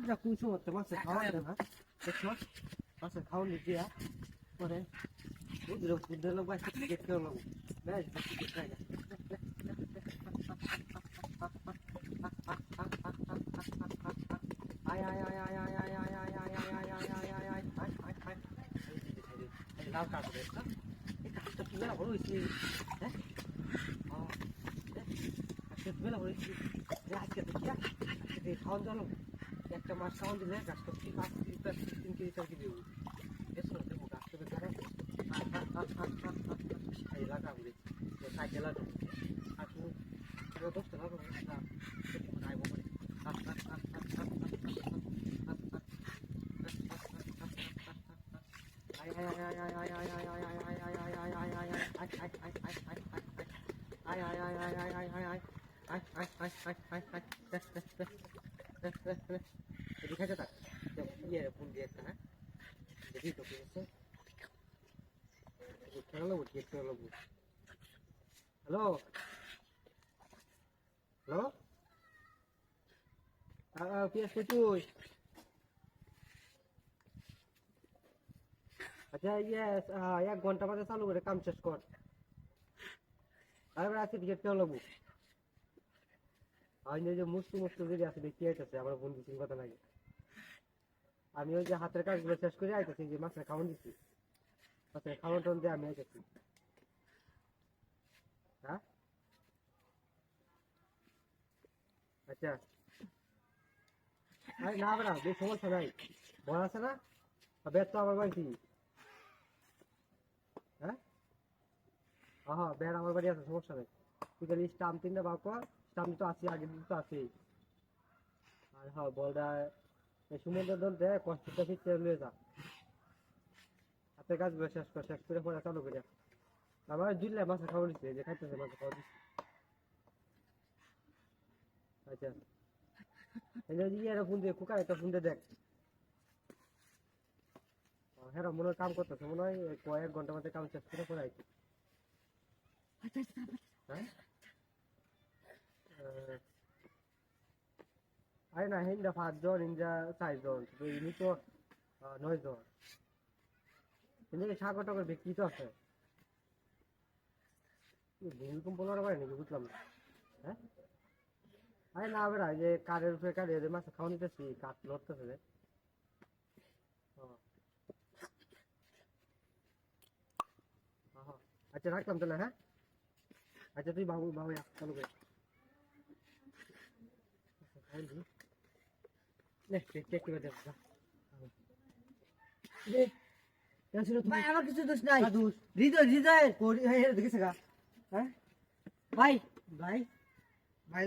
যা কুসুম হচ্ছে মাছের খাওয়া দেয় না দেখছো মাছের খাওয়া নিতে পরে বুদ্ধের লোক বাইশ টিকিট কেউ লোক বেশ টিকিট খাই আয় আয় আয় আয় আয় আয় আয় আয় আয় আয় আয় আয় আয় আয় আয় আয় আয় লাল কাজ করে এই কাজটা তুলে বড় হয়েছে হ্যাঁ আজকে তুলে বড় হয়েছে আজকে দেখিয়া আজকে খাওয়ান চলো একটা মাছ খাওয়ান দিলে গাছটা 5 কেজি 3 কেজি 4 কেজি দেবো এসো দেবো গাছটা ধরে এই লাগা বলে সাইকেল লাগা আর তুমি দোস্ত লাগা না আইবো করে দিখাছে তা ইয়ে ফোন দিয়ে একটা হ্যাঁ দেখি তো পেয়েছে খেলা উঠি একটু লাগবো হ্যালো হ্যালো পিয়াস তুই আচ্ছা ইয়ে 1 ঘন্টা বাদে চালু করে কাম শেষ কর তারপরে আজকে টিকিট কেউ লাগবো আমি যে মুস্তু যদি আছে দেখি আইতেছে আমার বন্ধু তিন কথা লাগে আমি ওই যে হাতের কাজগুলো শেষ করে আইতেছি যে মাছের খাওয়ান দিচ্ছি মাছের খাওয়ান টাউন দিয়ে আমি আইতেছি হ্যাঁ আচ্ছা আরে না বেড়া বেশ সমস্যা নাই বড় আছে না বেদ তো আমার বাড়ি হ্যাঁ হ্যাঁ বেড় আমার বাড়ি আছে সমস্যা নেই তুই খালি স্টাম্প 3টা বার কর স্টাম্প তো আছে আগের দিন তো আছেই আর হ্যাঁ বলটা সমুদ্র দলতে কষ্টটা ফিরতে লয়ে যা হাতের কাজগুলো শেষ করে পরে চালু করে আমার জুললে মাছ খাওয়া দিচ্ছে যে খাইতেছে মাছ খাওয়া দিচ্ছে আচ্ছা ফোন দিয়ে কুকার একটা ফোন দিয়ে দেখ হ্যাঁ মনে হয় কাম করতেছে মনে হয় 1 ঘন্টার মধ্যে কাম শেষ করে পরে আইছি হ্যাঁ আরে না হিন্দা 5 জন ইন্দা 4 জন তো ইনি তো 9 জন কিন্তু সাগর টাগর বিক্রি তো আছে ভূমিকম্প লড়া পারে নাকি বুঝলাম না হ্যাঁ আরে না বেড়া যে কারের উপরে কারে মাছ খাওয়া নিতেছি কাঠ লড়তেছে যে আচ্ছা রাখলাম তাহলে হ্যাঁ আচ্ছা তুই বাবু চালু করে আমার কিছু দোষ নাই হৃদয় হৃদয় দেখেছে গা হ্যাঁ ভাই ভাই ভাই